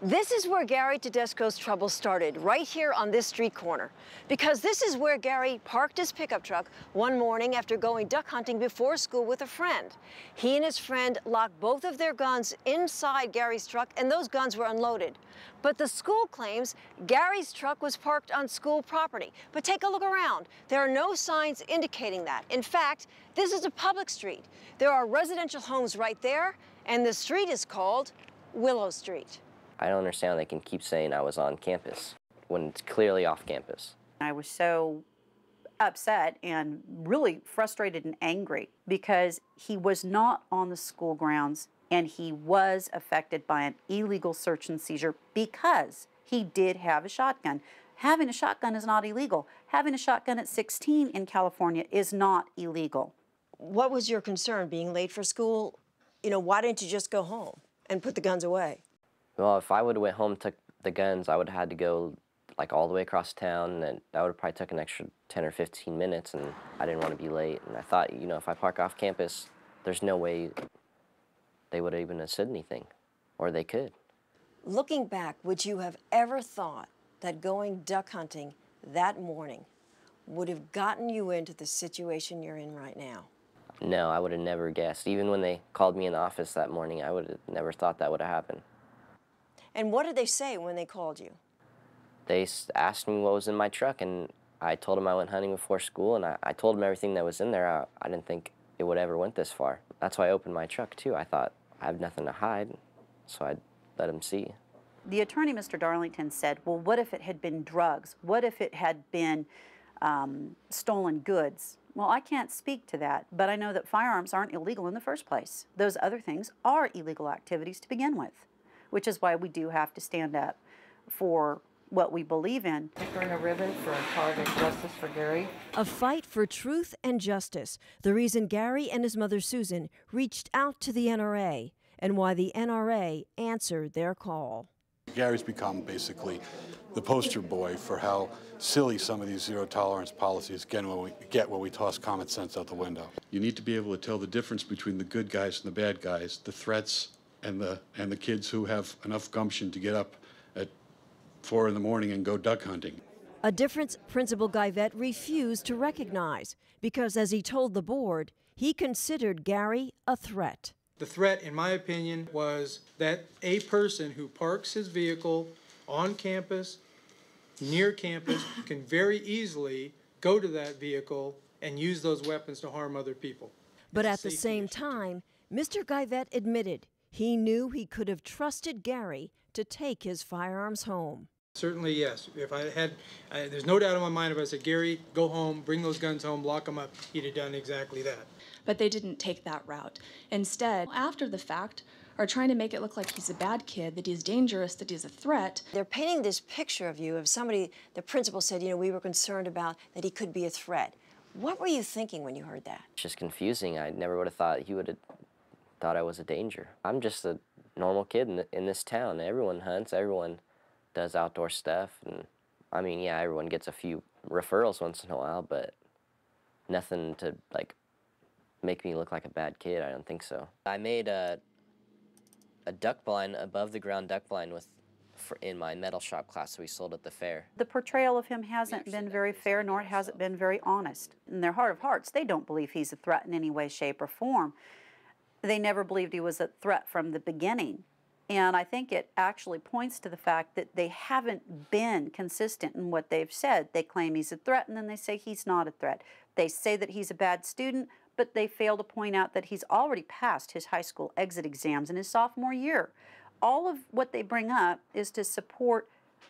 This is where Gary Tudesko's trouble started, right here on this street corner. Because this is where Gary parked his pickup truck one morning after going duck hunting before school with a friend. He and his friend locked both of their guns inside Gary's truck, and those guns were unloaded. But the school claims Gary's truck was parked on school property. But take a look around. There are no signs indicating that. In fact, this is a public street. There are residential homes right there, and the street is called Willows Street. I don't understand how they can keep saying I was on campus when it's clearly off campus. I was so upset and really frustrated and angry because he was not on the school grounds and he was affected by an illegal search and seizure because he did have a shotgun. Having a shotgun is not illegal. Having a shotgun at 16 in California is not illegal. What was your concern, being late for school? You know, why didn't you just go home and put the guns away? Well, if I would have went home and took the guns, I would have had to go like all the way across town, and that would have probably took an extra 10 or 15 minutes, and I didn't want to be late. And I thought, you know, if I park off campus, there's no way they would have even said anything, or they could. Looking back, would you have ever thought that going duck hunting that morning would have gotten you into the situation you're in right now? No, I would have never guessed. Even when they called me in the office that morning, I would have never thought that would have happened. And what did they say when they called you? They asked me what was in my truck, and I told them I went hunting before school, and I told them everything that was in there. I didn't think it would ever went this far. That's why I opened my truck, too. I thought I have nothing to hide, so I'd let them see. The attorney, Mr. Darlington, said, well, what if it had been drugs? What if it had been stolen goods? Well, I can't speak to that, but I know that firearms aren't illegal in the first place. Those other things are illegal activities to begin with, which is why we do have to stand up for what we believe in. Securing a ribbon for a cause of justice for Gary. A fight for truth and justice, the reason Gary and his mother Susan reached out to the NRA, and why the NRA answered their call. Gary's become basically the poster boy for how silly some of these zero-tolerance policies get when we toss common sense out the window. You need to be able to tell the difference between the good guys and the bad guys, the threats and the kids who have enough gumption to get up at 4 in the morning and go duck hunting. A difference Principal Guyvet refused to recognize because, as he told the board, he considered Gary a threat. The threat, in my opinion, was that a person who parks his vehicle on campus, near campus, can very easily go to that vehicle and use those weapons to harm other people. But at the same time, Mr. Guyvet admitted he knew he could have trusted Gary to take his firearms home. Certainly, yes. If I had, there's no doubt in my mind if I said, Gary, go home, bring those guns home, lock them up, he'd have done exactly that. But they didn't take that route. Instead, after the fact, are trying to make it look like he's a bad kid, that he's dangerous, that he's a threat. They're painting this picture of you, of somebody, the principal said, you know, we were concerned about that he could be a threat. What were you thinking when you heard that? It's just confusing. I never would have thought he would have thought I was a danger. I'm just a normal kid in this town. Everyone hunts, everyone does outdoor stuff, and I mean, yeah, everyone gets a few referrals once in a while, but nothing to like make me look like a bad kid. I don't think so. I made a duck blind, above the ground duck blind in my metal shop class we sold at the fair. The portrayal of him hasn't been very fair, nor has it been very honest. In their heart of hearts, they don't believe he's a threat in any way, shape, or form. They never believed he was a threat from the beginning. And I think it actually points to the fact that they haven't been consistent in what they've said. They claim he's a threat, and then they say he's not a threat. They say that he's a bad student, but they fail to point out that he's already passed his high school exit exams in his sophomore year. All of what they bring up is to support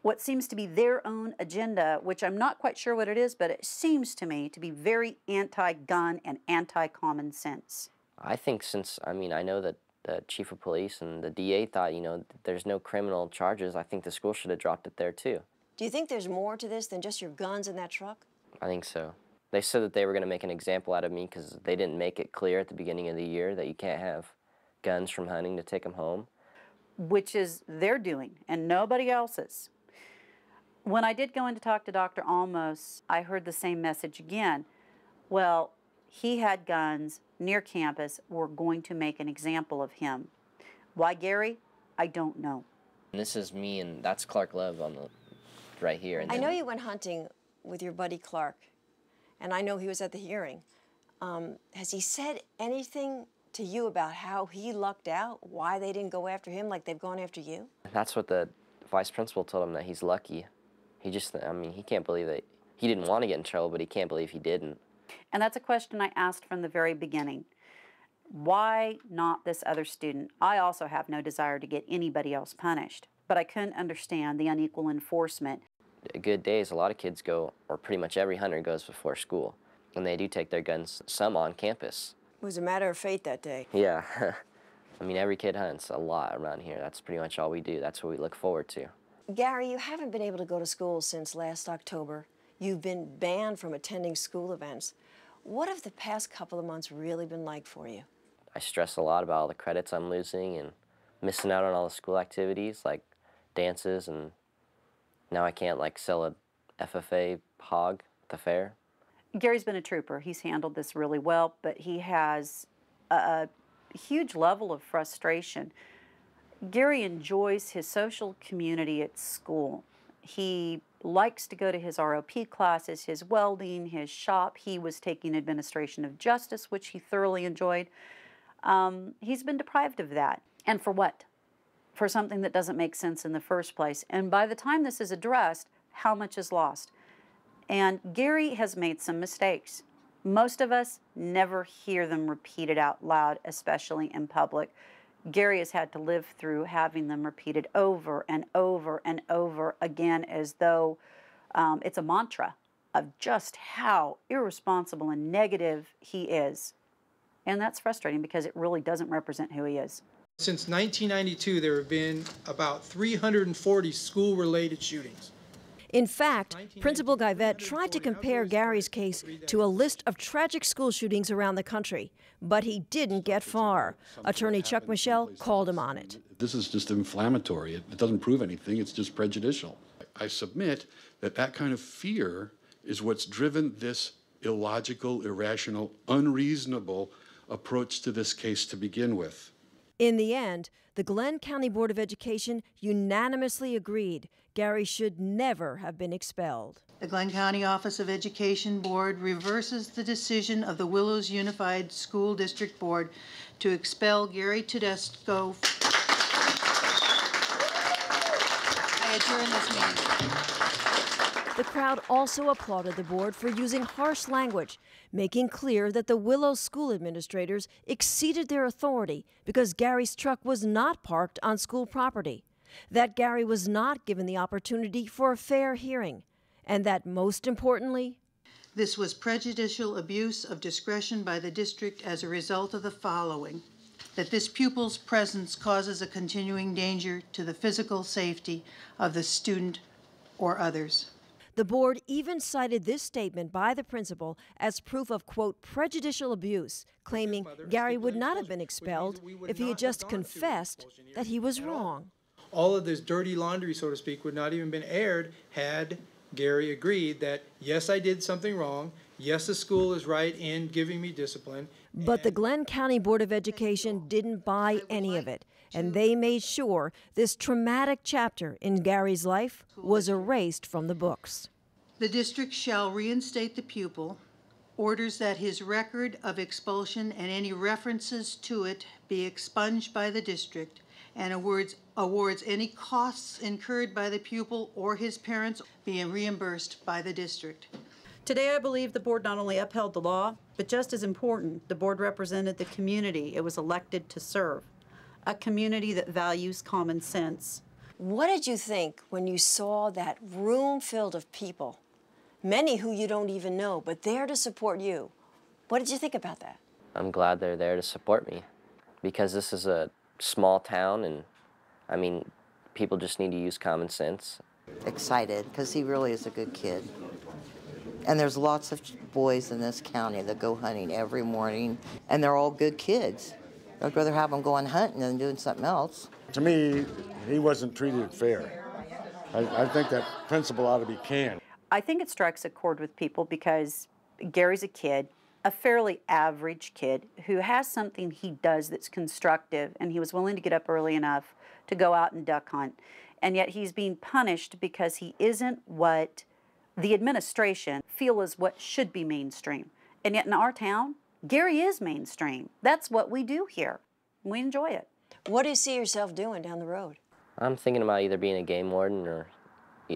what seems to be their own agenda, which I'm not quite sure what it is, but it seems to me to be very anti-gun and anti-common sense. I think I know that the chief of police and the DA thought, you know, there's no criminal charges. I think the school should have dropped it there, too. Do you think there's more to this than just your guns in that truck? I think so. They said that they were going to make an example out of me because they didn't make it clear at the beginning of the year that you can't have guns from hunting to take them home. Which is their doing and nobody else's. When I did go in to talk to Dr. Almos, I heard the same message again. Well, he had guns near campus. We're going to make an example of him. Why Gary? I don't know. And this is me, and that's Clark Love on the right here. And I know you went hunting with your buddy Clark, and I know he was at the hearing. Has he said anything to you about how he lucked out, why they didn't go after him like they've gone after you? That's what the vice principal told him, that he's lucky. He just, I mean, he can't believe that he didn't want to get in trouble, but he can't believe he didn't. And that's a question I asked from the very beginning. Why not this other student? I also have no desire to get anybody else punished, but I couldn't understand the unequal enforcement. Good days, a lot of kids go, or pretty much every hunter goes before school, and they do take their guns, some on campus. It was a matter of fate that day. Yeah. I mean, every kid hunts a lot around here. That's pretty much all we do. That's what we look forward to. Gary, you haven't been able to go to school since last October. You've been banned from attending school events. What have the past couple of months really been like for you? I stress a lot about all the credits I'm losing and missing out on all the school activities like dances, and now I can't like sell a FFA hog at the fair. Gary's been a trooper. He's handled this really well, but he has a huge level of frustration. Gary enjoys his social community at school. He likes to go to his ROP classes, his welding, his shop. He was taking administration of justice, which he thoroughly enjoyed. He's been deprived of that. And for what? For something that doesn't make sense in the first place. And by the time this is addressed, how much is lost? And Gary has made some mistakes. Most of us never hear them repeated out loud, especially in public. Gary has had to live through having them repeated over and over and over again, as though it's a mantra of just how irresponsible and negative he is. And that's frustrating because it really doesn't represent who he is. Since 1992, there have been about 340 school-related shootings. In fact, Principal Guyvette tried to compare Gary's case to a list of tragic school shootings around the country, but he didn't get far. Attorney Chuck Michel called him on it. This is just inflammatory. It doesn't prove anything. It's just prejudicial. I submit that that kind of fear is what's driven this illogical, irrational, unreasonable approach to this case to begin with. In the end, the Glenn County Board of Education unanimously agreed Gary should never have been expelled. The Glenn County Office of Education Board reverses the decision of the Willows Unified School District Board to expel Gary Tudesko. I adjourn this meeting. The crowd also applauded the board for using harsh language, making clear that the Willows school administrators exceeded their authority because Gary's truck was not parked on school property, that Gary was not given the opportunity for a fair hearing, and that, most importantly, this was prejudicial abuse of discretion by the district as a result of the following: that this pupil's presence causes a continuing danger to the physical safety of the student or others. The board even cited this statement by the principal as proof of, quote, prejudicial abuse, claiming Gary would not have been expelled if he had just confessed that he was wrong. All of this dirty laundry, so to speak, would not even been aired had Gary agreed that, yes, I did something wrong, yes, the school is right in giving me discipline. But the Glenn County Board of Education didn't buy any of it, and they made sure this traumatic chapter in Gary's life was erased from the books. The district shall reinstate the pupil, orders that his record of expulsion and any references to it be expunged by the district, and awards any costs incurred by the pupil or his parents being reimbursed by the district. Today, I believe the board not only upheld the law, but just as important, the board represented the community it was elected to serve, a community that values common sense. What did you think when you saw that room filled of people, many who you don't even know, but there to support you? What did you think about that? I'm glad they're there to support me because this is a small town, and I mean, people just need to use common sense. Excited because he really is a good kid. And there's lots of boys in this county that go hunting every morning, and they're all good kids. I'd rather have them going hunting than doing something else. To me, he wasn't treated fair. I think that principal ought to be canned. I think it strikes a chord with people because Gary's a kid, a fairly average kid, who has something he does that's constructive, and he was willing to get up early enough to go out and duck hunt. and yet he's being punished because he isn't what the administration feel is what should be mainstream. And yet in our town, Gary is mainstream. That's what we do here. We enjoy it. What do you see yourself doing down the road? I'm thinking about either being a game warden or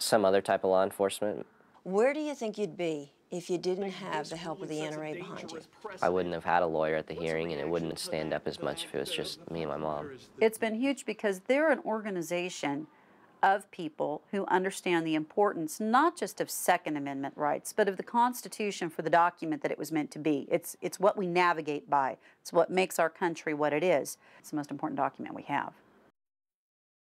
some other type of law enforcement. Where do you think you'd be if you didn't have the help of the NRA behind you? I wouldn't have had a lawyer at the hearing, and it wouldn't stand up as much if it was just me and my mom. It's been huge because they're an organization of people who understand the importance not just of Second Amendment rights, but of the Constitution for the document that it was meant to be. It's what we navigate by. It's what makes our country what it is. It's the most important document we have.